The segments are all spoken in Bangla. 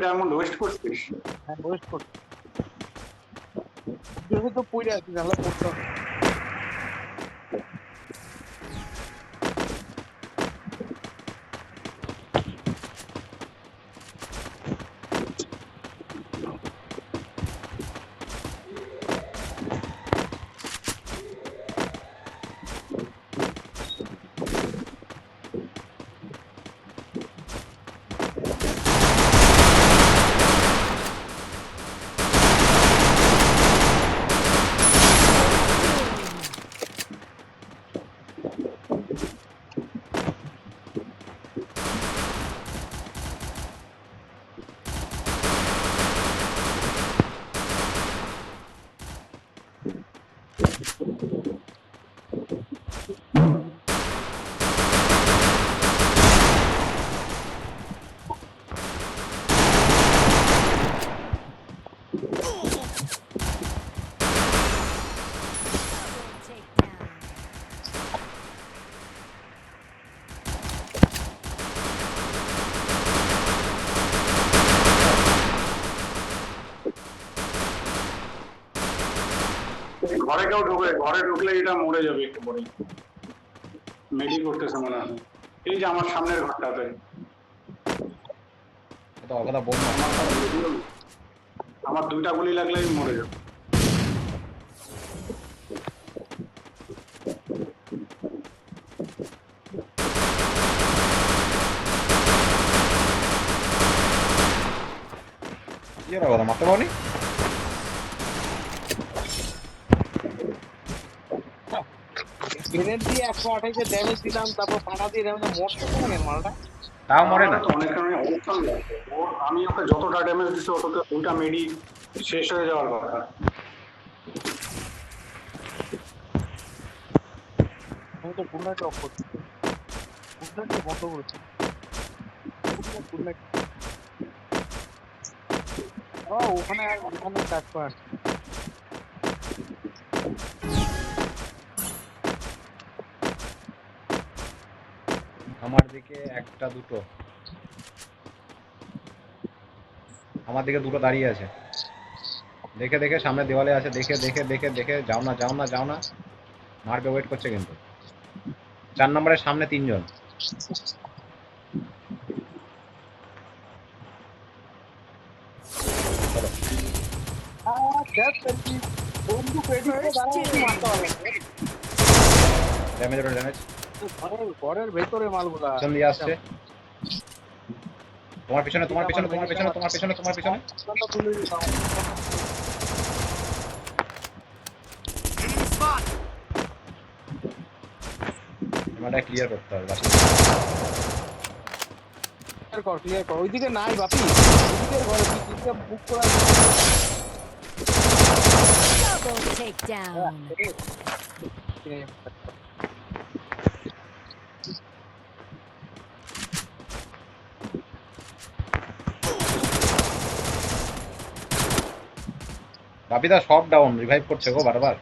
ডায়মন্ড ওয়েস্ট করছিস? হ্যাঁ ওয়েস্ট করছি যেহেতু তো পড়ে আছি নাহলে পড়তাম না। ঘরে কেউ ঢুকে, ঘরে ঢুকলে এটা মরে যাবে একটু পরে। মেডি করতেছে মনে হয়। এই যে আমার সামনের ঘরটাতে তো কথা বল না। আমার 2টা গুলি লাগলেই মরে যাবে। কি এর কথা মারতে পারনি? গ্রেনেড দিয়ে 128 ড্যামেজ দিলাম তারপর পাটা দিয়ে ড্যামেজ মরতে পারে মালটা। তাও মরে না। আমি ওকে যতটা ড্যামেজ দিচ্ছি অতটা 2টা মেডি শেষ হয়ে যাওয়ার কথা। আমি তো ফুল লাইট অফ করছি, ফুল লাইট বন্ধ করেছি। ফুল লাইট ওখানে ওখানে কাজ করেন। আমার দিকে একটা দুটো, আমার দিকে দুটো দাঁড়িয়ে আছে। দেখে দেখে সামনে দেওয়ালে আছে, দেখে দেখে দেখে দেখে যাও না যাও না যাও না, মারবে ওয়েট করছে কিন্তু। 4 নম্বরের সামনে 3 জন। বন্ধু পেটি করে দাঁড়ায় মারতে পারবে ড্যামেজ ওটা ড্যামেজ। ঘরের ভেতরে মালগুলা পিছন দিয়ে আসছে। তোমার পিছনে তোমার পিছনে তোমার পিছনে তোমার পিছনে তোমার পিছনে। তুলে দিতাম। আমাদের ক্লিয়ার করতে হবে বাকি। ক্লিয়ার কর ওইদিকে নাই বাপি, ওইদিকে ঘরে দিকে বুক করা Double takedown. বাপিদা সব ডাউন, রিভাইভ করছে গো বারবার।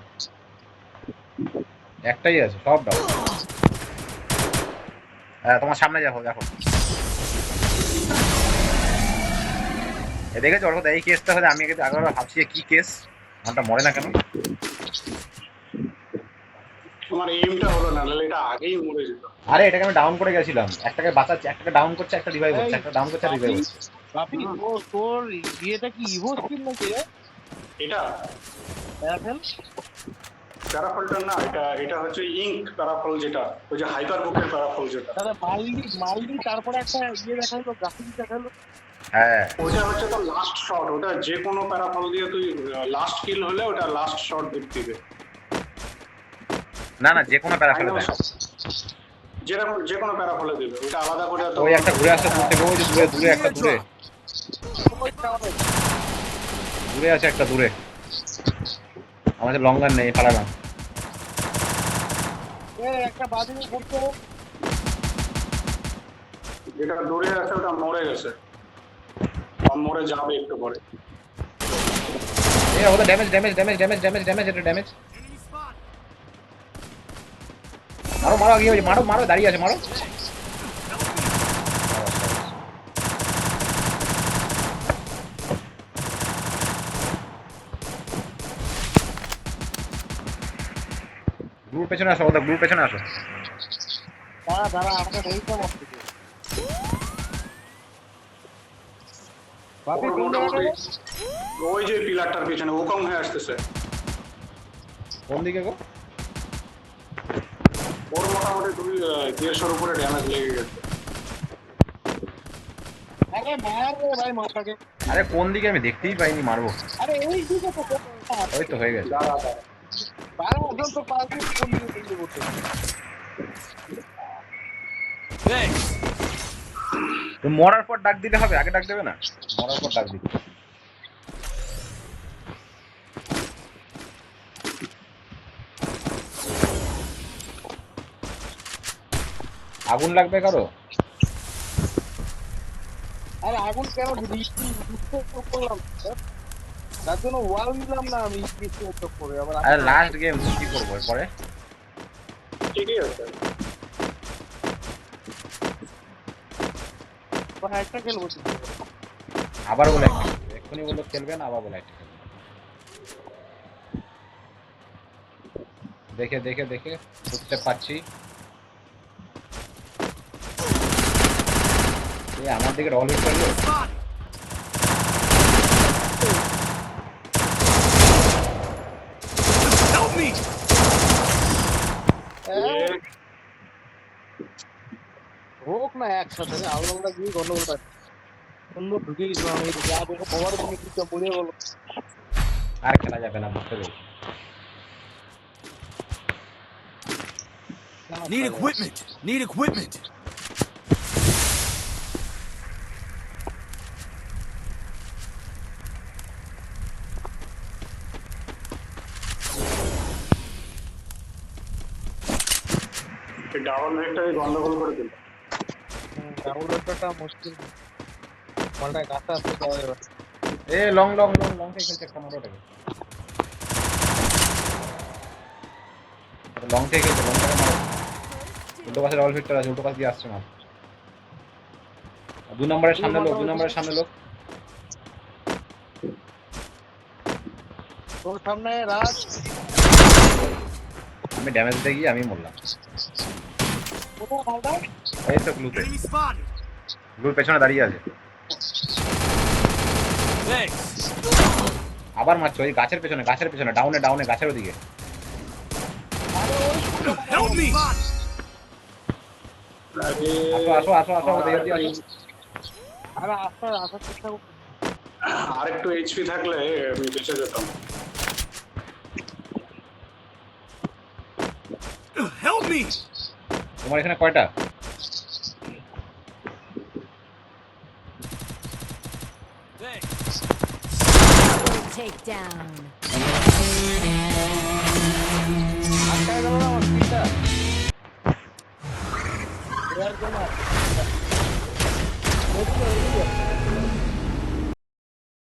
একটাই আছে, সব ডাউন। হ্যাঁ তোমার সামনে যাবো দেখো। দেখেছো ওর কথা, এই কেসটা হলে আমি আগে ভাবছি কি কেস, আমারটা মরে না কেন। তোমার এইমটা হলো না, নাহলে এটা আগেই মরে যেত। আরে এটাকে আমি ডাউন করে গেছিলাম, একটাকে বাঁচাচ্ছি, একটাকে ডাউন করছে, একটা রিভাইভ হচ্ছে, একটা ডাউন করছে, রিভাইভ হচ্ছে। বাপি তোর ইয়েটা কি ইভো স্কিল নাকি রে? এটা এখন প্যারাফলটা না, এটা এটা হচ্ছে ইঙ্ক প্যারাফল, যেটা ওই যে হাইপার বুকের প্যারাফল যেটা। তাহলে মারলি তারপরে একটা ইয়ে দেখালো, গ্রাফিক্স দেখালো। হ্যাঁ ওটা হচ্ছে তো লাস্ট শট, ওটা যে কোনো প্যারাফল দিয়ে তুই লাস্ট কিল হলে ওটা লাস্ট শট দিবে। না না, যে কোনো প্যারাফলে দেয়, যেরকম যে কোনো প্যারাফলে দিবে, ওটা আলাদা করে তো। ওই একটা ঘুরে আসছে দূর থেকে, ওই যে দূরে দূরে একটা দূরে দূরে আছে একটা দূরে। আমাদের লং গান নেই, পালালাম। একটা বাদিনে ঘুরতে যেটা দূরে আছে ওটা মরে গেছে, মরে যাবে একটু পরে। এই ওটা damage damage damage damage damage damage, এটা ড্যামেজ। মারো মারো, কি হয়েছে, মারো মারো, দাঁড়িয়ে আছে, মারো। গ্রুপ পেছনে আসো, ওদের গ্রুপ পেছনে আসো। দাঁড়া দাঁড়া আমাকে রেইটা মারতে দে। বাপি ওর কোন মোটামুটি জায়গাটা? ওই যে পিলারটার পিছনে ও কম হয়ে আসতেছে। কোন দিকে গো? ওর মোটামুটি 150 উপরে ড্যামেজ লেগে গেছে। আরে মার রে ভাই মাথাকে। আরে কোন দিকে আমি দেখতেই পাইনি, মারবো। আরে এই দিকে তো ওই তো হয়ে গেছে। দাঁড়া দাঁড়া। বারো ওজন তো পাঁচ দিন কোন দিকে কোন দিকে করতে তো মরার পর ডাক দিতে হবে, আগে ডাক দেবে না? মরার পর ডাক দিতে। আগুন লাগবে কারো? আরে আগুন কেন করলাম স্যার? তার জন্য ওয়াল নিলাম না আমি স্পেস করে আবার আরে লাস্ট গেম কি করবো পরে? ঠিকই আছে। একটা খেলবো আবার বলে একটা খেলবে। এক্ষুনি বললো খেলবে না, আবার বলে একটা খেলবে। দেখে দেখে দেখে বুঝতে পারছি। এ আমার দিকে রল হিট করলো। হোক না একসাথে আলাদা গিয়ে গন্ডগোলটা সুন্দর ঢুকে গেছিলাম আমি যা দেখে খবর তুমি কিছু বলে বলো আর খেলা যাবে না, বুঝতে পেরেছি। Need equipment! Need equipment! এই ডাবল ভেক্টরে গন্ডগোল করে দিল। ডাবল ব্যাটারটা মুশকিল মালটায় গাছটা আসতে যাওয়া যাবে a long long long long থেকে খেলছে একটা মোটরটাকে। লং থেকে খেলছে, লং থেকে মারো। উল্টো পাশে রল ভিক্টর আছে, উল্টো পাশ দিয়ে আসছে মাল। 2 নম্বরের সামনে লোক, 2 নম্বরের সামনে লোক। তোর সামনে রাজ আমি ড্যামেজ দিয়ে গিয়ে আমি মরলাম। কোথায় মালটা এই তো গ্লুতে, Enemy spotted! গ্লুর পেছনে দাঁড়িয়ে আছে। Thanks! আবার মারছো ওই গাছের পেছনে, গাছের পেছনে, ডাউনে ডাউনে গাছের ওদিকে। Help me! আরে আসো আসো আসো আসো, ওদের দিয়ে আসো। আরে আস্তে আসার চেষ্টা করছি আরেকটু এইচপি থাকলে আমি বেঁচে যেতাম। Help me! তোমার এখানে কয়টা? Thanks! Double takedown. আটকায় গেল না আমার স্পিডটা